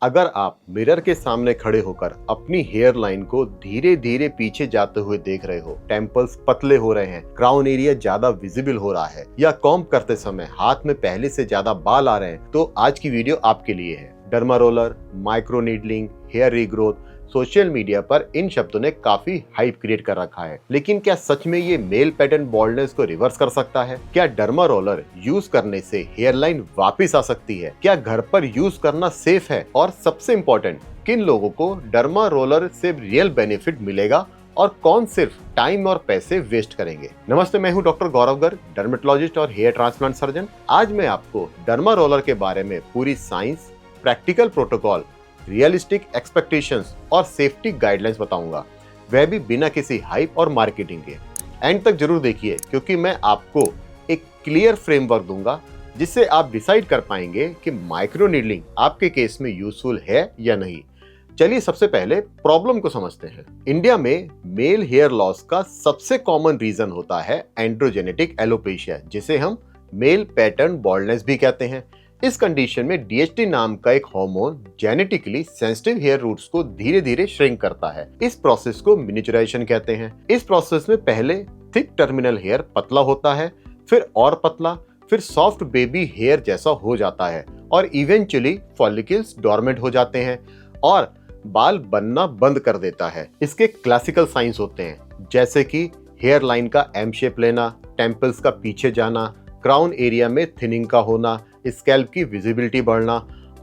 अगर आप मिरर के सामने खड़े होकर अपनी हेयर लाइन को धीरे धीरे पीछे जाते हुए देख रहे हो, टेम्पल्स पतले हो रहे हैं, क्राउन एरिया ज्यादा विजिबल हो रहा है या कॉम्ब करते समय हाथ में पहले से ज्यादा बाल आ रहे हैं, तो आज की वीडियो आपके लिए है। Derma roller, micro needling, hair regrowth, social media पर इन शब्दों ने काफी हाइप क्रिएट कर रखा है, लेकिन क्या सच में ये मेल पैटर्न बॉल्डनेस को रिवर्स कर सकता है? क्या डर्मा रोलर यूज करने से हेयरलाइन वापस आ सकती है? क्या घर पर यूज करना सेफ है? और सबसे इम्पोर्टेंट, किन लोगों को डर्मा रोलर से रियल बेनिफिट मिलेगा और कौन सिर्फ टाइम और पैसे वेस्ट करेंगे? नमस्ते, मैं हूं डॉक्टर गौरव गर्ग, डर्मेटोलॉजिस्ट और हेयर ट्रांसप्लांट सर्जन। आज मैं आपको डर्मा रोलर के बारे में पूरी science, practical protocol, realistic expectations और सेफ्टी गाइडलाइंस बताऊंगा, वह भी बिना किसी हाइप और मार्केटिंग के। एंड तक जरूर देखिए, क्योंकि मैं आपको एक क्लियर फ्रेमवर्क दूंगा जिससे आप डिसाइड कर पाएंगे कि माइक्रो नीडलिंग आपके केस में यूजफुल है या नहीं। चलिए सबसे पहले प्रॉब्लम को समझते हैं। इंडिया में मेल हेयर लॉस का सबसे कॉमन रीजन होता है एंड्रोजेनेटिक एलोपेशिया, जिसे हम मेल पैटर्न बॉल्डनेस भी कहते हैं। इस कंडीशन में डीएचटी नाम का एक hormone genetically sensitive hair roots को धीरे धीरे श्रिंक करता है। इस प्रोसेस को मिनिएचराइजेशन कहते हैं। इस प्रोसेस में पहले थिक टर्मिनल हेयर पतला होता है, फिर और पतला, फिर सॉफ्ट बेबी हेयर जैसा हो जाता है और इवेंचुअली फॉलिकल्स डोरमेंट हो जाते हैं और बाल बनना बंद कर देता है। इसके क्लासिकल साइंस होते हैं, जैसे कि हेयर लाइन का एम शेप लेना, टेम्पल्स का पीछे जाना, क्राउन एरिया में थिनिंग का होना, स्कैल्प की विजिबिलिटी बढ़ना,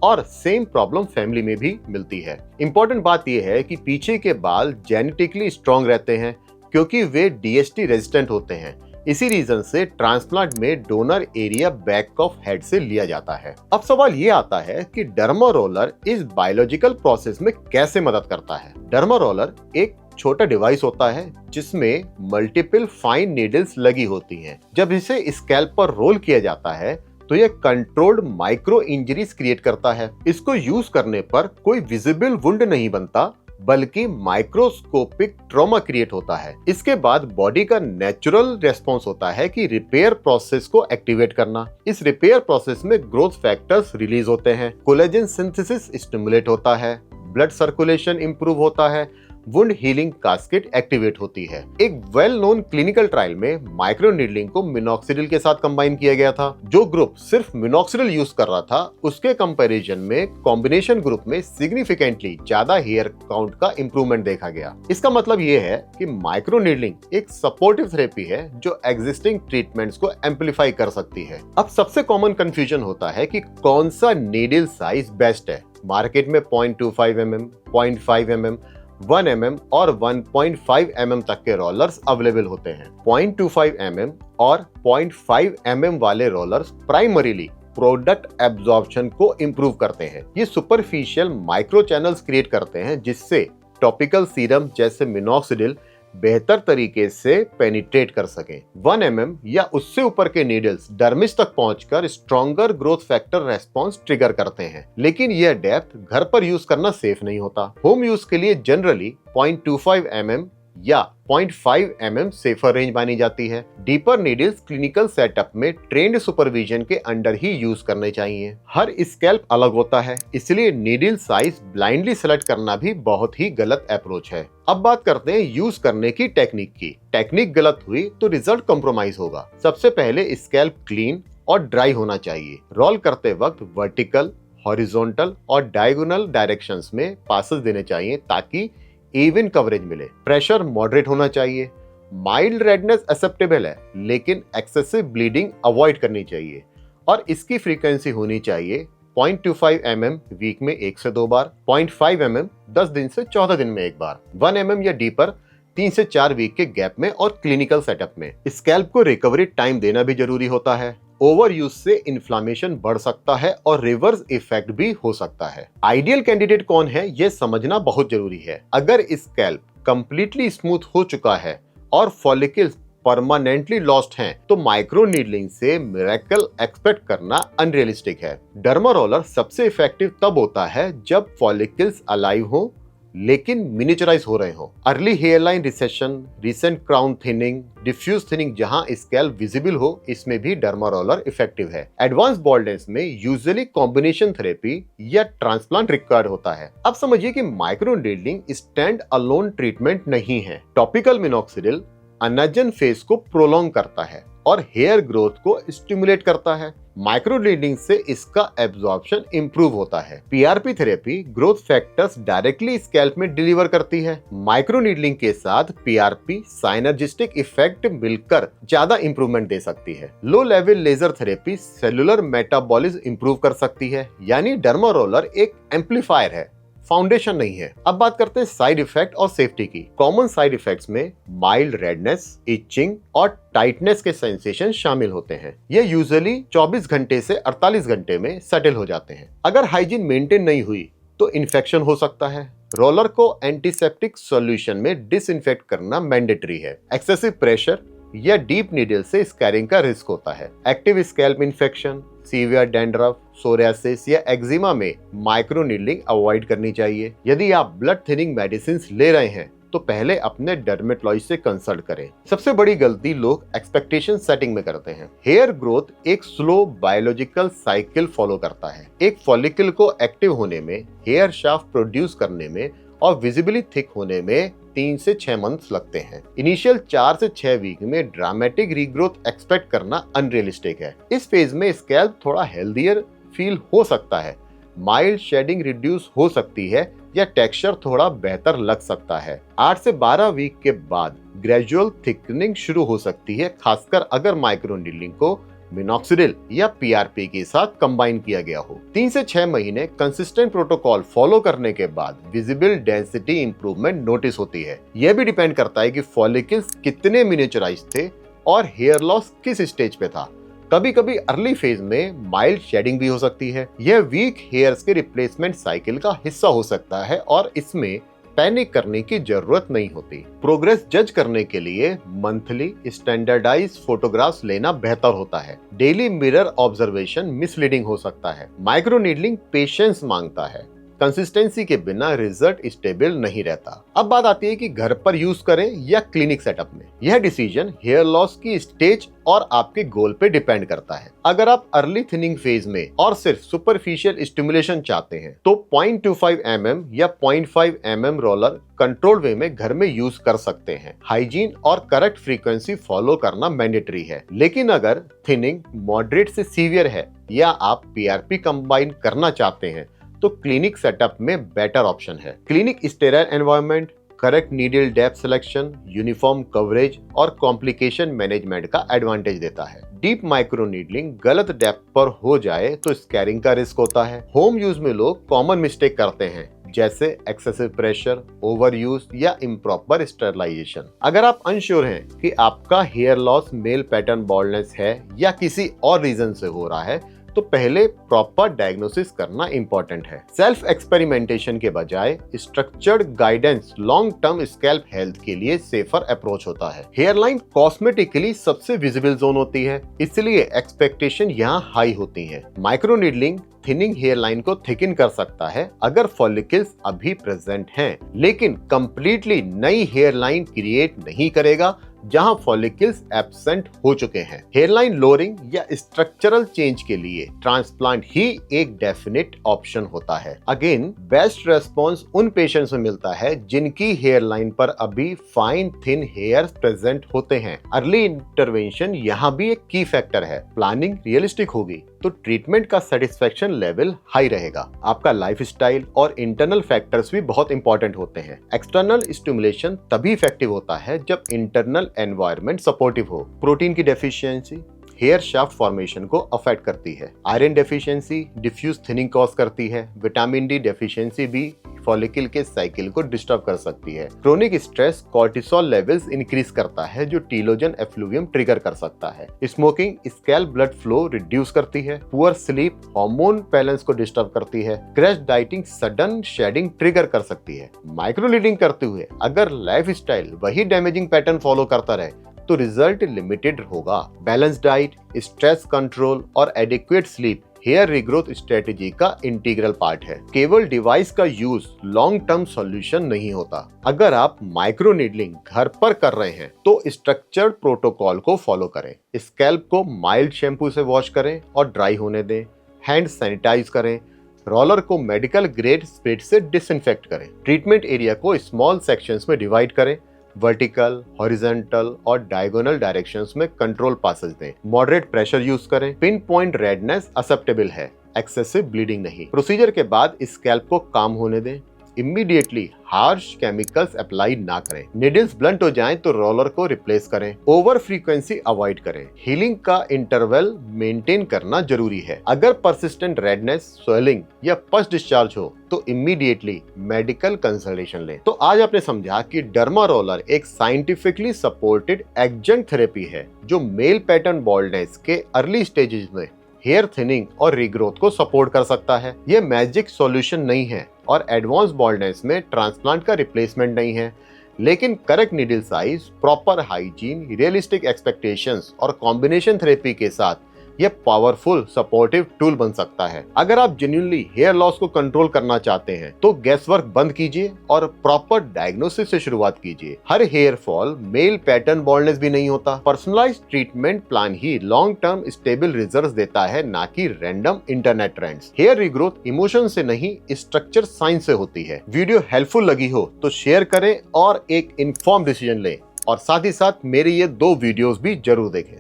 और सेम प्रॉब्लम फैमिली में भी मिलती है। इंपॉर्टेंट बात यह है कि पीछे के बाल जेनेटिकली स्ट्रॉन्ग रहते हैं क्योंकि वे डीएचटी रेजिस्टेंट होते हैं। इसी रीजन से ट्रांसप्लांट में donor area back of head से लिया जाता है। अब सवाल ये आता है कि डर्मा रोलर इस बायोलॉजिकल प्रोसेस में कैसे मदद करता है। डर्मा रोलर एक छोटा डिवाइस होता है जिसमें मल्टीपल फाइन नीडल्स लगी होती हैं। जब इसे स्कैल्प पर रोल किया जाता है तो यह कंट्रोल्ड माइक्रो इंजरीज क्रिएट करता है। इसको यूज करने पर कोई विजिबल वुंड नहीं बनता, बल्कि माइक्रोस्कोपिक ट्रॉमा क्रिएट होता है। इसके बाद बॉडी का नेचुरल रेस्पॉन्स होता है कि रिपेयर प्रोसेस को एक्टिवेट करना। इस रिपेयर प्रोसेस में ग्रोथ फैक्टर्स रिलीज होते हैं, कोलेजन सिंथेसिस स्टिमुलेट होता है, ब्लड सर्कुलेशन इंप्रूव होता है, वुंड हीलिंग कास्केट एक्टिवेट होती है। एक वेल नोन क्लिनिकल ट्रायल में माइक्रो नीडलिंग को मिनॉक्सिडिल के साथ कंबाइन किया गया था। जो ग्रुप सिर्फ मिनॉक्सिडिल यूज कर रहा था, उसके कंपैरिजन में कॉम्बिनेशन ग्रुप में सिग्निफिकेंटली ज्यादा हेयर काउंट का इंप्रूवमेंट देखा गया। इसका मतलब ये है कि माइक्रो नीडलिंग एक सपोर्टिव थेरेपी है जो एग्जिस्टिंग ट्रीटमेंट्स को एम्पलीफाई कर सकती है। अब सबसे कॉमन कंफ्यूजन होता है कि कौन सा नीडल साइज बेस्ट है। मार्केट में 0.25 mm, 0.5 mm, 1 mm और 1.5 mm तक के रोलर्स अवेलेबल होते हैं। 0.25 mm और 0.5 mm वाले रोलर्स प्राइमरीली प्रोडक्ट एब्जॉर्प्शन को इंप्रूव करते हैं। ये सुपरफिशियल माइक्रो चैनल्स क्रिएट करते हैं जिससे टॉपिकल सीरम जैसे मिनॉक्सिडिल बेहतर तरीके से पेनिट्रेट कर सकें। 1 mm या उससे ऊपर के नीडल्स डर्मिस तक पहुंचकर stronger growth factor response trigger करते हैं, लेकिन यह डेप्थ घर पर यूज करना सेफ नहीं होता। होम यूज के लिए जनरली 0.25 mm या 0.5 mm सेफर रेंज मानी जाती है। डीपर नीडल्स क्लिनिकल सेटअप में ट्रेंड सुपरविजन के अंडर ही यूज करने चाहिए। हर स्कैल्प अलग होता है, इसलिए नीडल साइज ब्लाइंडली सेलेक्ट करना भी बहुत ही गलत अप्रोच है। अब बात करते हैं यूज करने की टेक्निक की। टेक्निक गलत हुई तो रिजल्ट कॉम्प्रोमाइज होगा। सबसे पहले स्कैल्प क्लीन और ड्राई होना चाहिए। रोल करते वक्त वर्टिकल, हॉरिजॉन्टल और डायगोनल डायरेक्शंस में पासेस देने चाहिए ताकि इवन कवरेज मिले। प्रेशर मॉडरेट होना चाहिए। माइल्ड रेडनेस एक्सेप्टेबल है, लेकिन एक्सेसिव ब्लीडिंग अवॉइड करनी चाहिए और इसकी फ्रीक्वेंसी होनी चाहिए 0.25 mm वीक में 1 से 2 बार, 0.5 mm 10 दिन से 14 दिन में एक बार, 1 mm या डीपर 3 से 4 वीक के गैप में और क्लिनिकल सेटअप में। स्कैल्प को रिकवरी टाइम देना भी जरूरी होता है। ओवर यूज से इन्फ्लामेशन बढ़ सकता है और रिवर्स इफेक्ट भी हो सकता है। आइडियल कैंडिडेट कौन है, यह समझना बहुत जरूरी है। अगर स्कैल्प कंप्लीटली स्मूथ हो चुका है और फॉलिकल्स परमानेंटली लॉस्ट हैं, तो माइक्रो नीडलिंग से मिरेकल एक्सपेक्ट करना अनरियलिस्टिक है। डर्मा रोलर सबसे इफेक्टिव तब होता है जब फॉलिकल्स अलाइव हो, लेकिन मिनिचराइज हो रहे हो। Early hairline recession, recent crown thinning, diffuse thinning जहां स्कैल्प विजिबल हो, इसमें भी डर्मा रोलर इफेक्टिव है। एडवांस बाल्डनेस में यूजुअली कॉम्बिनेशन थेरेपी या ट्रांसप्लांट रिक्वायर्ड होता है। अब समझिए कि माइक्रोनीडलिंग स्टैंड अलोन ट्रीटमेंट नहीं है। टॉपिकल मिनॉक्सिडिल अनजन फेज को प्रोलॉन्ग करता है और हेयर ग्रोथ को स्टिमुलेट करता है। माइक्रोनीडलिंग से इसका एब्जॉर्प्शन इंप्रूव होता है। PRP therapy growth factors directly scalp में डिलीवर करती है। माइक्रोनीडलिंग के साथ पीआरपी साइनर्जिस्टिक इफेक्ट मिलकर ज्यादा इंप्रूवमेंट दे सकती है। Low level laser therapy cellular metabolism improve कर सकती है, यानी डर्मा रोलर एक एम्पलीफायर है, फाउंडेशन नहीं है। अब बात करते हैं साइड इफेक्ट और सेफ्टी की। कॉमन साइड इफेक्ट्स में माइल्ड रेडनेस, इचिंग और टाइटनेस के सेंसेशन शामिल होते हैं। ये यूजुअली 24 घंटे से 48 घंटे में सेटल हो जाते हैं। अगर हाइजीन मेंटेन नहीं हुई तो इन्फेक्शन हो सकता है। रोलर को एंटीसेप्टिक सॉल्यूशन में डिसइंफेक्ट करना मैंडेटरी है। एक्सेसिव प्रेशर या डीप नीडल से स्कैरिंग का रिस्क होता है। Active scalp infection, severe dandruff, psoriasis या एक्जिमा में माइक्रोनीडलिंग अवॉइड करनी चाहिए। यदि आप ब्लड थिनिंग मेडिसिन ले रहे हैं तो पहले अपने डर्मेटोलॉजिस्ट से कंसल्ट करें। सबसे बड़ी गलती लोग एक्सपेक्टेशन सेटिंग में करते हैं। हेयर ग्रोथ एक स्लो बायोलॉजिकल साइकिल फॉलो करता है। एक फॉलिकल को एक्टिव होने में, हेयर शाफ्ट प्रोड्यूस करने में और विजिबली थिक होने में 3 से 6 मंथ्स लगते हैं। इनिशियल 4 से 6 वीक में ड्रामेटिक रीग्रोथ एक्सपेक्ट करना अनरियलिस्टिक है। इस फेज में स्कैल्प थोड़ा हेल्दियर फील हो सकता है, माइल्ड शेडिंग रिड्यूस हो सकती है या टेक्सचर थोड़ा बेहतर लग सकता है। 8 से 12 वीक के बाद ग्रेजुअल थिकनिंग शुरू हो सकती है, खासकर अगर माइक्रोनीडलिंग को मिनॉक्सिडिल या पीआरपी के साथ कंबाइन किया गया हो। 3 से 6 महीने कंसिस्टेंट प्रोटोकॉल फॉलो करने के बाद विजिबल डेंसिटी इंप्रूवमेंट नोटिस होती है। यह भी डिपेंड करता है कि फॉलिकल्स कितने मिनिएचराइज थे और हेयर लॉस किस स्टेज पे था। कभी कभी अर्ली फेज में माइल्ड शेडिंग भी हो सकती है। यह वीक हेयर्स के रिप्लेसमेंट साइकिल का हिस्सा हो सकता है और इसमें पैनिक करने की जरूरत नहीं होती। प्रोग्रेस जज करने के लिए मंथली स्टैंडर्डाइज फोटोग्राफ्स लेना बेहतर होता है। डेली मिरर ऑब्जर्वेशन मिसलीडिंग हो सकता है। माइक्रोनीडलिंग पेशेंस मांगता है। कंसिस्टेंसी के बिना रिजल्ट स्टेबल नहीं रहता। अब बात आती है कि घर पर यूज करें या क्लिनिक सेटअप में। यह डिसीजन हेयर लॉस की स्टेज और आपके गोल पे डिपेंड करता है। अगर आप अर्ली थिनिंग फेज में और सिर्फ सुपरफिशियल स्टिमुलेशन चाहते हैं तो 0.25 mm या 0.5 mm रोलर कंट्रोल वे में घर में यूज कर सकते हैं। हाइजीन और करेक्ट फ्रीक्वेंसी फॉलो करना मैंडेटरी है। लेकिन अगर थिनिंग मॉडरेट से सीवियर है या आप पीआरपी कंबाइन करना चाहते हैं तो क्लिनिक सेटअप में बेटर ऑप्शन है। Clinic sterile environment, correct needle depth selection, uniform coverage और कॉम्प्लिकेशन मैनेजमेंट का एडवांटेज देता है। डीप माइक्रोनीडलिंग गलत डेप्थ पर हो जाए तो स्कैरिंग का रिस्क होता है। होम यूज में लोग कॉमन मिस्टेक करते हैं, जैसे एक्सेसिव प्रेशर, ओवर यूज या इम्प्रॉपर स्टरलाइजेशन। अगर आप अनश्योर हैं कि आपका hair loss male pattern baldness है या किसी और रीजन से हो रहा है तो पहले प्रॉपर डायग्नोसिस करना इंपॉर्टेंट है। सेल्फ एक्सपेरिमेंटेशन के बजाय structured guidance long term scalp health के लिए सेफर अप्रोच होता है। हेयरलाइन कॉस्मेटिकली सबसे विजिबल जोन होती है, इसलिए एक्सपेक्टेशन यहाँ हाई होती है। माइक्रोनीडलिंग थिनिंग हेयरलाइन को थिकन कर सकता है अगर फॉलिकल्स अभी प्रेजेंट हैं, लेकिन कंप्लीटली नई हेयरलाइन क्रिएट नहीं करेगा जहां फॉलिकल्स एब्सेंट हो चुके हैं। हेयरलाइन लोअरिंग या स्ट्रक्चरल चेंज के लिए ट्रांसप्लांट ही एक डेफिनेट ऑप्शन होता है। अगेन बेस्ट रेस्पॉन्स उन पेशेंट्स में मिलता है जिनकी हेयरलाइन पर अभी फाइन थिन हेयर्स प्रेजेंट होते हैं। अर्ली इंटरवेंशन यहाँ भी एक की फैक्टर है। प्लानिंग रियलिस्टिक होगी तो ट्रीटमेंट का सेटिस्फेक्शन लेवल हाई रहेगा। आपका लाइफस्टाइल और इंटरनल फैक्टर्स भी बहुत इंपॉर्टेंट होते हैं। एक्सटर्नल स्टिमुलेशन तभी इफेक्टिव होता है जब इंटरनल एनवायरनमेंट सपोर्टिव हो। प्रोटीन की डेफिशिएंसी हेयर शाफ्ट फॉर्मेशन को अफेक्ट करती है। Iron deficiency diffuse thinning cause करती है। विटामिन डी डेफिशिएंसी भी फॉलिकल के साइकिल को डिस्टर्ब कर सकती है। Chronic stress cortisol levels increase करता है जो टीलोजन एफ्लुवियम ट्रिगर कर सकता है। Smoking scalp blood flow reduce करती है। पुअर स्लीप हार्मोन बैलेंस को डिस्टर्ब करती है। Crash dieting sudden shading trigger कर सकती है। माइक्रोनीडलिंग करते हुए अगर लाइफस्टाइल वही डैमेजिंग पैटर्न फॉलो करता रहे तो रिजल्ट लिमिटेड होगा। बैलेंस डाइट, स्ट्रेस कंट्रोल और adequate sleep hair regrowth strategy का इंटीग्रल पार्ट है। केवल डिवाइस का यूज लॉन्ग टर्म सॉल्यूशन नहीं होता। अगर आप माइक्रो नीडलिंग घर पर कर रहे हैं तो स्ट्रक्चर्ड प्रोटोकॉल को फॉलो करें। स्कैल्प को माइल्ड शैम्पू से वॉश करें और ड्राई होने दें। हैंड सैनिटाइज करें। रोलर को मेडिकल ग्रेड स्पिरिट से डिसइंफेक्ट करें। ट्रीटमेंट एरिया को स्मॉल सेक्शंस में डिवाइड करें। वर्टिकल, हॉरिजॉन्टल और डायगोनल डायरेक्शंस में कंट्रोल पासेस दें। मॉडरेट प्रेशर यूज करें। पिन पॉइंट रेडनेस एक्सेप्टेबल है, एक्सेसिव ब्लीडिंग नहीं। प्रोसीजर के बाद स्कैल्प को काम होने दें। इमीडिएटली हार्श केमिकल्स अप्लाई ना करें। निडल्स ब्लंट हो जाएं तो रोलर को रिप्लेस करें। ओवर फ्रीक्वेंसी अवॉइड करें। हीलिंग का इंटरवल मेंटेन करना जरूरी है। अगर परसिस्टेंट रेडनेस, स्वेलिंग या पस डिस्चार्ज हो तो इमीडिएटली मेडिकल कंसल्टेशन लें। तो आज आपने समझा कि डर्मा रोलर एक साइंटिफिकली सपोर्टेड एडजंक्ट थेरेपी है जो मेल पैटर्न बाल्डनेस के अर्ली स्टेजेस में हेयर थिनिंग और रीग्रोथ को सपोर्ट कर सकता है। यह मैजिक सॉल्यूशन नहीं है और एडवांस बाल्डनेस में ट्रांसप्लांट का रिप्लेसमेंट नहीं है, लेकिन correct needle size, proper hygiene, realistic expectations और कॉम्बिनेशन थेरेपी के साथ यह पावरफुल सपोर्टिव टूल बन सकता है। अगर आप जेन्युइनली हेयर लॉस को कंट्रोल करना चाहते हैं तो गैस वर्क बंद कीजिए और प्रॉपर डायग्नोसिस से शुरुआत कीजिए। हर hair fall male pattern baldness भी नहीं होता। पर्सनलाइज्ड ट्रीटमेंट प्लान ही लॉन्ग टर्म स्टेबल रिजल्ट्स देता है, ना कि random internet trends. Hair regrowth emotion से नहीं, स्ट्रक्चर साइंस से होती है। वीडियो हेल्पफुल लगी हो तो शेयर करें और एक इन्फॉर्म डिसीजन लें, और साथ ही साथ मेरे ये 2 वीडियोस भी जरूर देखें।